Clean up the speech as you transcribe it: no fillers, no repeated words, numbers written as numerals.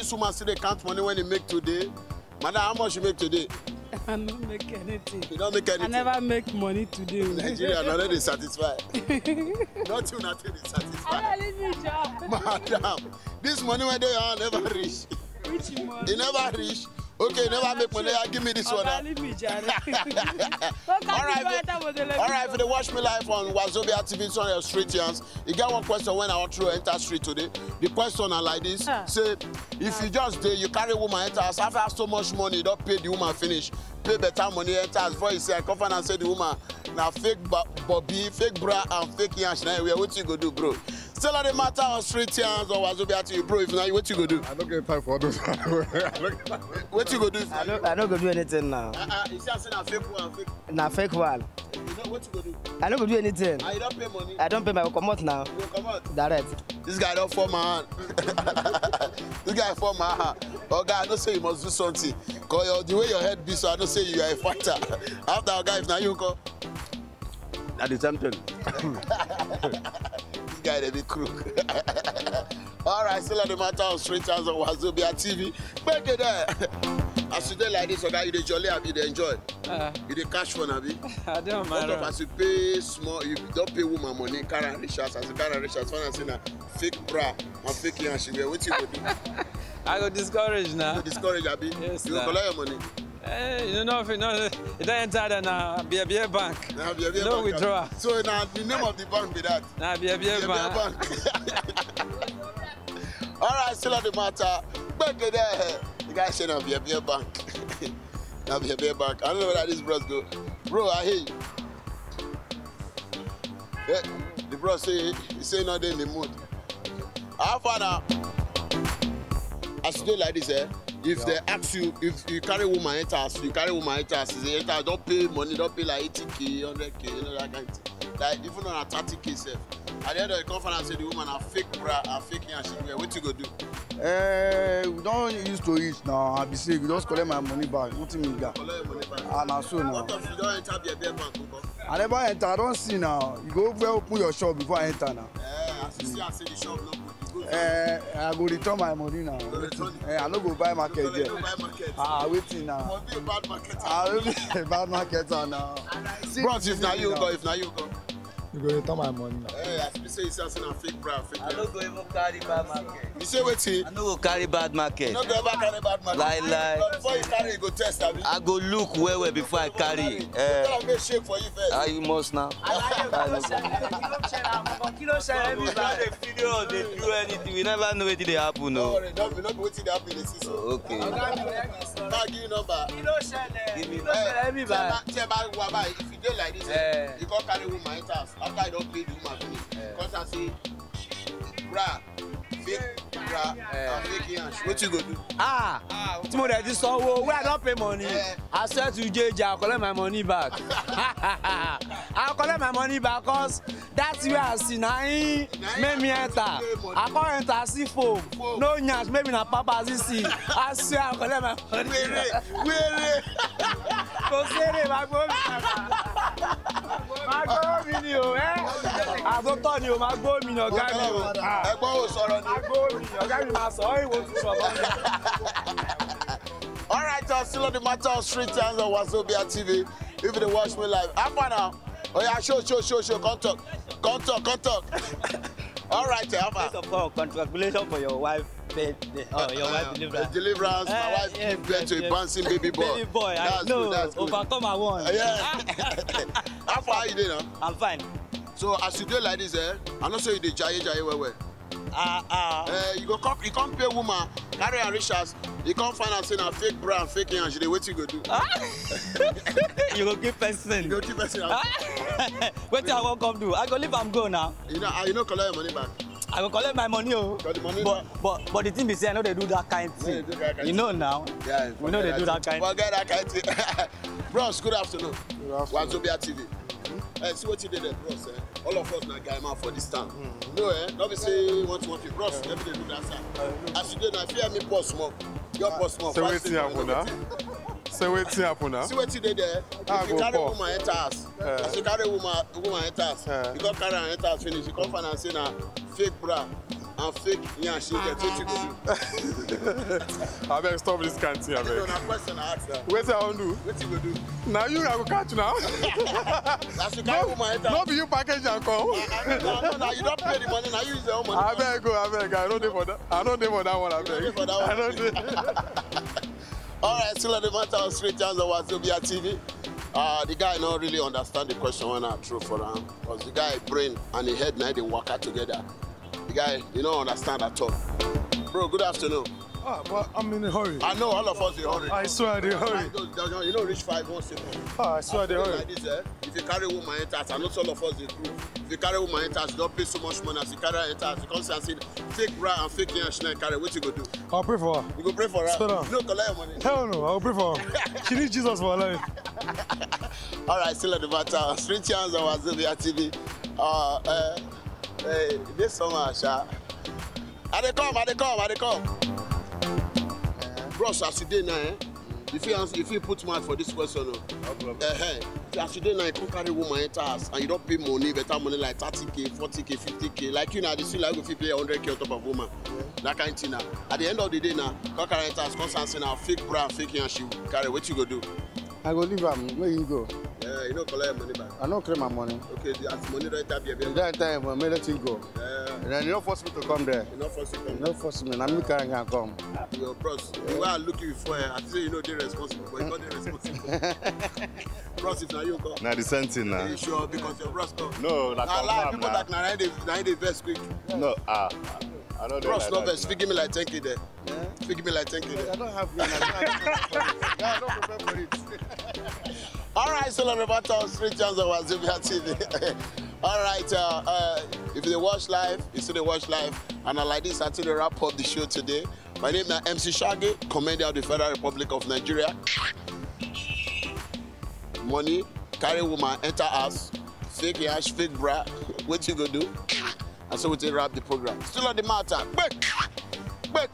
this woman still they count money when he make today. Madam, how much you make today? I don't make anything. You don't make anything? I never make money today. Nigeria, not really satisfied. Nothing is satisfied. I leave me job. Madam, this money when they are never reach. Which money? They never reach. Okay, never make money. Give me this one. Leave me, Jared. Alright, if they watch me live on Wazobia TV, it's on your street hands. You get one question when I want to enter street today. The question are like this. Say, if you just do, you carry woman enter house, after so much money, you don't pay the woman finish. Pay better money enter house before you say, I come and say the woman, now fake Borbi, fake bra, and fake Yansh. Now, what you go do, bro? Still on the matter on street hands on Wazobia TV, bro. If not, what you go do? I don't get time for those. What you go do? I don't go do anything now. You say I fake one, fake. Na fake one. You know what you go do? I don't go do anything. You don't pay money? I don't pay my come out now. You come out? Direct. This guy don't fall my hand. This guy fall my hand. Oh God, I don't say you must do something. Cause the way your head be, so I don't say you are a fighter. After a guy, if now you go. At the same time. This guy they be crook. Alright, still on the matter on street hands on Wazobia TV. Back it there. As you do like this, okay, you dey jolly, you dey enjoy. You dey cash fund, abi? I don't mind. As you pay small, you don't pay woman money, Kari and Richards. As you Kari and Richards, find us in a fake bra and fake Yansh. What you go do? I go discourage now. You discourage, abi? Yes, you go collect your money. You know, if you know, it don't enter the BBA bank. No withdrawal. So now the name of the bank be that? Nah, BBA bank. Alright, still on the matter. Back it there. The guy said now BBA bank. Now BBA bank. I don't know where this bros go. Bro, I hear you. Yeah, the bro say he say not in the mood. How far now? As you do like this, if they ask you, if you carry woman enter house, you carry woman enter house, they enter, don't pay money, don't pay like 80k, 100k, you know that kind of thing. Like even on a 30k self. At the end of the conference, say the woman a fake bra and fake Yansh. What you go do? We don't used to it now. I be say you just collect my money back. Nothing me got. Collect your money back. And I so now. What if you don't enter BBA bank? I never enter. I don't see now. You go well open your shop before I enter now. As you see, I say the shop no good. I go return my money now. I no go buy market there. Wetin now? Must be a bad market. I will be a bad marketer now. Bros, if now you go, you go return my money now. As you say, it's a fake bra, fake. I don't go even carry bad market. You say Wetin? I no go carry bad market. You no go ever carry bad market. Lie. Before you carry, you go test. I go look well before I carry. Tell them shake for you first. You must now. They do anything. We never know what they happen. No worry, we not waiting to happen in the season. Okay. I'll give you number. Give me. If you do like this, you can't carry woman enter house. After I don't pay the woman finish. Because I say, bra, fake bra, and fake Yansh. What you go do? Tomorrow I just saw where I don't pay money. I said to JJ, I'll collect my money back. I'll collect my money back because that's where I see now. Make me enter. I can't enter, see foam. No Yansh, maybe not Papa see. I swear I'll collect my money. Where? Go say it, my boy. My go video, I don't tell you, my go me no guy. Alright, I'm still on the matter of street hands on Wazobia TV. If they watch me live, how far now? Oh yeah, show. Come talk. Alright, how far? First of all, congratulations for your wife. Your wife deliverance. My wife gave birth to a bouncing baby boy. Baby boy, I know. Overcome I won. Yeah. How far are you there now? I'm fine. So as you do like this, I not say you dey jaye well. You can't pay woman, Kari and Richards. You can't find out saying a fake bra and fake Yansh. What you go do? You go keep person. You go keep person. What I won't come do? I go leave and go now. You know collect your money back. I will collect my money, but the thing is, I know they do that kind of thing. You know now. Yeah, we know they do that kind. Forget that kind of thing. Bros, good afternoon. Wazobia TV. See what you did there, bros. All of us now guy man for this town. No, not be say want to bros. Let me do that side. As you did, I fear me post smoke. Your post smoke. So Wetin happen now? See what you did there. If you carry woman enter house, as you carry woman enter house, you got carry and enter house finish. You come find and say na fake bra, and fake Yansh, you get what you go do. I beg stop this kind of thing, I No, beg. na question I ask now. Wetin I wan do? What you go do? Na you I go catch now. As you carry woman enter. No be you package am come. No, you don't pay the money, now you use your own money. I beg go, I beg. I no dey for that. I no dey for that one, I beg. dey for that one? I no dey. All right, still on the matter of straight chance of Wazobia TV. The guy don't really understand the question when I throw for him. Because the guy brain and the head now they work out together. The guy, they don't understand at all. Bro, good afternoon. Ah, but I'm in a hurry. I know all of us in a hurry. I swear they hurry. You know, reach 5 1 second. Ah, I swear they hurry. Like this, if you carry woman enters, I know all of us they group. If you carry woman enters, you don't pay so much money as you carry enters. You come say and say, fake bra and fake Yansh and carry. What you go do? I'll pray for her. You go pray for her? Sit down. You don't collect your money? Hell no, I'll pray for her. She needs Jesus for her life. All right, still on the matter. Street chance on Wazobia TV. This summer, Sha. I they come. Bros, as you did now, if you put mouth for this question, as you did now, you can't carry woman enter house and you don't pay money, better money like 30K, 40K, 50K. Like you know, this feel like if you pay 100K on top of woman. That kind of thing now. At the end of the day now, can't carry enter house, constantly now, fake bra, fake Yansh, you carry. What you go do? I go leave am. Where you go? You don't collect your money back. I don't claim my money. Okay, as money don't tap your bill. That time when I let you go. And then you don't force me to come there. You not force you come. You don't force me. I'm not carrying and come. Your bros, the way I look you before, I say you know they're responsible, but you're not responsible. Bros, if now you come. Now the same thing now. Are you sure? Because your bros come. No, like Now, like confirm people now. that now they vest quick. No, I don't do Bros, like no that. vest. Give me like 10K there. Give me like 10K I there. don't have green. I don't prepare for it. All right, so on the matter Street Chance of Wazobia TV. All right, if they watch live, you see they watch live, and I like this until they wrap up the show today. My name is MC Shaggy, comedian of the Federal Republic of Nigeria. Money, carry woman, enter house, fake Yansh, fake bra. What you gonna do? And so we wrap the program. Still on the matter. Quick.